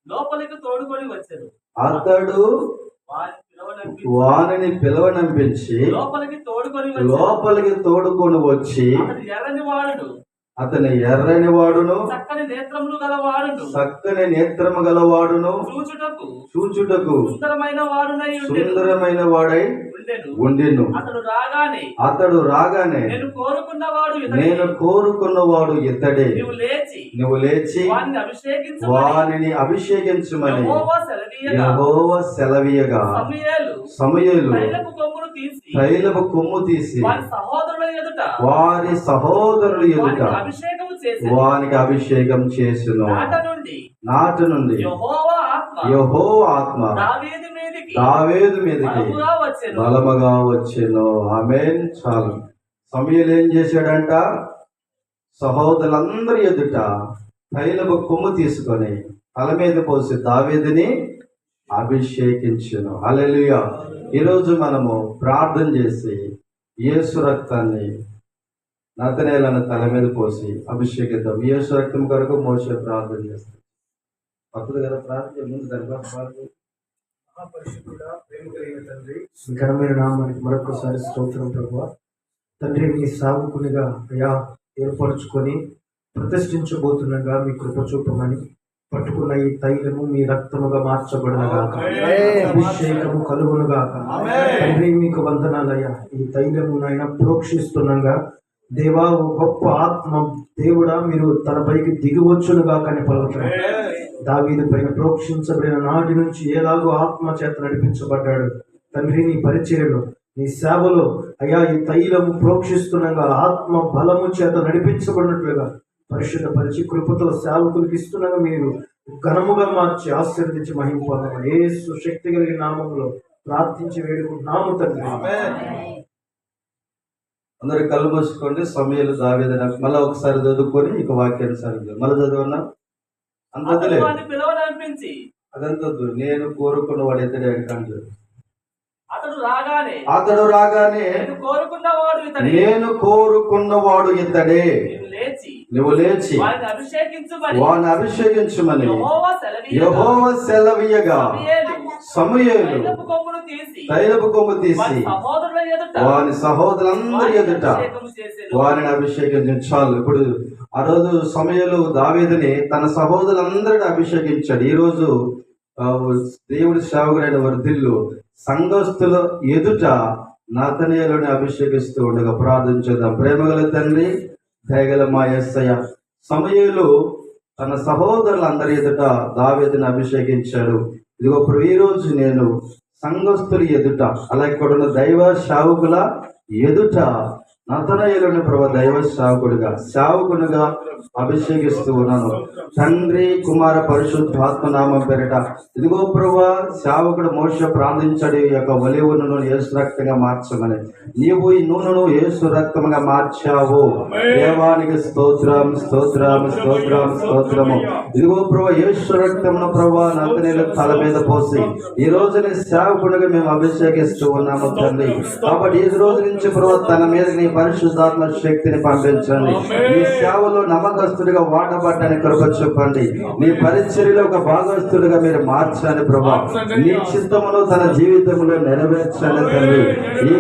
లోపలికి తోడుకొని వచ్చారు. అతడు వానిని పిలవనంపించి లోపలికి తోడుకొని వచ్చి అతని ఎర్రని వాడును చక్కని నేత్రము గలవాడును చూచుటకు సుందరమైన వాడై ఉండెను. అతడు రాగానే నేను కోరుకున్నవాడు ఇతడే, నువ్వు లేచి వానిని అభిషేకించుమని యెహోవా సెలవీయగా సమూయేలు తైలపు కొమ్ము తీసి వారి సహోదరుల ఎదుట వానికి అభిషేకం చేసును. నాటి నుండి యెహోవా ఆత్మ దావీదు మీదకి బలముగా వచ్చెను. ఆమేన్. చాలు. సమూయేలు ఏం చేశాడంట? సహోదరులందరి ఎదుట తైలపు కొమ్ము తీసుకొని తల మీద పోసి దావీదుని అభిషేకించును. హల్లెలూయా. ఈరోజు మనము ప్రార్థన చేసి యేసు రక్తాన్ని నతనేలను తల మీద పోసి అభిషేకిద్దాం. యేసు రక్తం కొరకు మోషే ప్రార్థన చేస్తాం. తప్పదు కదా ప్రార్థన. ముందు పరిశుద్ధుడా, ప్రేమ కలిగిన తండ్రి, ఘనమైన నామానికి మరొకసారి స్తోత్రం ప్రభువా. తండ్రి, మీ సావుకునిగా అయా ఏర్పరచుకొని ప్రతిష్ఠించబోతుండగా మీ కృప చూపమని పట్టుకున్న ఈ తైలము మీ రక్తముగా మార్చబడునుగాక, అభిషేకము కలుగునుగాక. తండ్రి, మీకు వందనాలయ్యా. ఈ తైలము నాయన ప్రోక్షిస్తుండగా దేవా, ఓ గొప్ప ఆత్మ దేవుడా మీరు తన పైకి దిగివచ్చునుగా కానీ పలుకుతున్నాడు. దావీదు పైన ప్రోక్షించబడిన నాటి నుంచి ఏలాగో ఆత్మ చేత నడిపించబడ్డాడు. తండ్రి, నీ పరిచర్యలో నీ సేవలో అయ్యా ఈ తైలము ప్రోక్షిస్తుండగా ఆత్మ బలము చేత నడిపించబడినట్లుగా పరిశుద్ధ పరిచి కృపతో సేవకులకు ఇస్తుండగా మీరు ఘనముగా మార్చి ఆశీర్వదించి మహిమ పొందమని యేసు శక్తి కలిగిన నామంలో ప్రార్థించి వేడుకుంటున్నాము తండ్రి. అందరు కళ్ళు మూసుకోండి. సమూయేలు దావీదు మళ్ళీ ఒకసారి చదువుకొని ఇక వాక్యానుసారం మళ్ళీ చదవన్నా. అంతలే అదంతా నేను కోరుకున్న వాడు ఇతడే అంటాడు. అతడు రాగానే నేను కోరుకున్నవాడు ఇతడే, నువ్వు లేచి వాని అభిషేకించుమని యెహోవా సెలవీయగా సమూయేలు తైలపు కొమ్ము తీసి వాని సహోదరులందరి ఎదుట వారిని అభిషేకించాడు. చాలు. ఇప్పుడు ఆ రోజు సమూయేలు దావీదుని తన సహోదరులందరిని అభిషేకించాడు. ఈ రోజు దేవుడి సేవకుడైన వర్ధిల్లు సంఘస్థుల ఎదుట నతనీయులను అభిషేకిస్తూ ఉండగా ప్రార్థించేద్దాం. ప్రేమగల తండ్రి, దయగల మా యేసయ్య, సమూయేలు తన సహోదరులందరి ఎదుట దావీదుని అభిషేకించాడు. ఇదిగో ఈ రోజు నేను సంఘస్థుల ఎదుట అలాగే కూడా దైవ సేవకుల ఎదుట నతనీయులను ప్రభు దైవ సేవకునిగా అభిషేకిస్తూ ఉన్నాను. తండ్రి, కుమార, పరిశుద్ధాత్మ నామం పేరిట ఇదిగో ప్రభు సేవకుడు మోషే ప్రార్థించడు ఈ యొక్క ఒలీవ నూనెను యేసు రక్తంగా మార్చమని. నీవు ఈ నూనెను యేసు రక్తముగా మార్చావు. దేవానికి స్తోత్రం, స్తోత్రం, స్తోత్రం, స్తోత్రము. ఇదిగో ప్రభు యేసు రక్తమును ప్రభు నతనీయుల తల మీద పోసి ఈ రోజు నీ సేవకునిగా మేము అభిషేకిస్తూ ఉన్నాము తండ్రి. కాబట్టి ఈ రోజు నుంచి ప్రభు తన మీద నీ పరిశుద్ధాత్మ శక్తిని పంపించండి. నీ సేవలో నమ్మకస్తుడిగా వాడబడ్డానికి కృప చూపండి. నీ పరిచర్యలో ఒక భాగస్తుడిగా మీరు మార్చండి ప్రభా. నీ చిత్తమును తన జీవితంలో నెరవేర్చండి తండ్రి. ఈ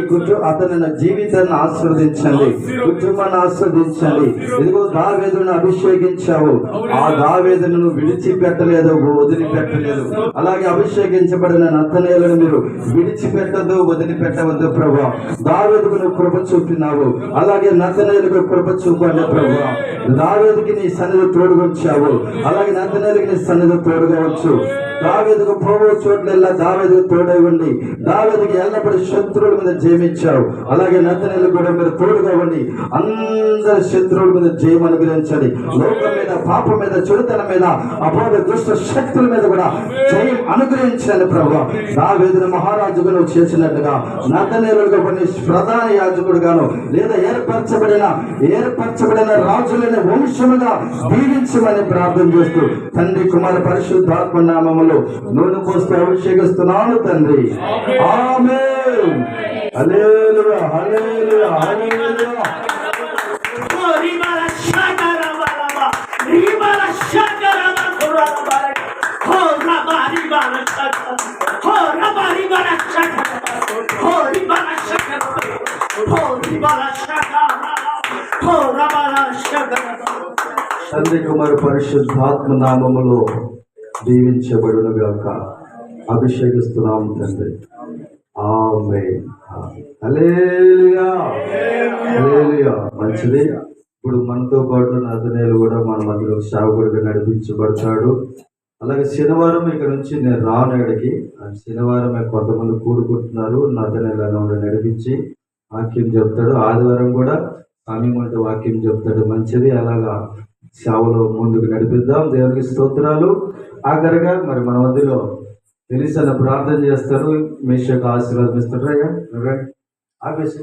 అతని జీవితాన్ని ఆస్వాదించండి, కుటుంబాన్ని ఆస్వాదించండి. ఇదిగో దావీదును అభిషేకించావు, ఆ దావీదును విడిచిపెట్టలేదు, వదిలిపెట్టలేదు. అలాగే అభిషేకించబడిన నతనీయులను మీరు విడిచిపెట్టదు, వదిలిపెట్టవద్దు ప్రభా. దావీదుకు నువ్వు కృప చూపినావు, అలాగే నతనీయులకు కృప చూపండి ప్రభా. దావీదుకి నీ సన్నిధి తోడుగొచ్చావు, అలాగే నతనీయులకి నీ సన్నిధి తోడుగవచ్చు. దావీదుకు పోవో చోట్లెల్లా దావీదుకు తోడై ఉండి దావీదుకి ఎల్లప్పుడూ శత్రువుల మీద జయమిచ్చావు. అలాగే నతనీయులకు కూడా మీరు తోడుగా ఉండి అందరి శత్రువుల మీద జయం అనుగ్రహించండి. లోకం మీద, పాపం మీద, చెడుతనం మీద, అపోహ దుష్ట శక్తుల మీద కూడా జయం అనుగ్రహించండి ప్రభు. దావీదును మహారాజుగా నువ్వు చేసినట్టుగా నతనీయులుగా కొన్ని ప్రధాన యాజకుడుగాను లేదా ఏర్పరచబడిన రాజులని వంశముగా దీవించమని ప్రార్థన చేస్తూ తండ్రి, కుమార, పరిశుద్ధాత్మ నామములో నూనె పోస్తూ అభిషేకిస్తున్నాను తండ్రి. ఆమేన్. హల్లెలూయా, హల్లెలూయా, హల్లెలూయా. తండ్రి కుమారు పరిశుద్ధాత్మ నామములో దీవించబడును గాక. అభిషేకిస్తున్నాం తండ్రి. ఆమేన్. హల్లెలూయా, హల్లెలూయా. మంచిది. ఇప్పుడు మనతో పాటు నతనేలు కూడా మన మధ్యలో సేవకుడిగా నడిపించబడతాడు. అలాగే శనివారం ఇక్కడ నుంచి నేను రాను ఇక్కడికి. శనివారం కొంతమంది కూడుకుంటున్నారు. నతనేలు అని నడిపించి వాక్యం చెప్తాడు. ఆదివారం కూడా సమయం అంటే వాక్యం చెప్తాడు. మంచిది. అలాగా సేవలో ముందుకు నడిపిద్దాం. దేవునికి స్తోత్రాలు. ఆఖరిగా మరి మన మధ్యలో తెలిసిన ప్రార్థన చేస్తారు. మీ యొక్క ఆశీర్వాదం ఇస్తాడు. అయ్యా ఆపేసి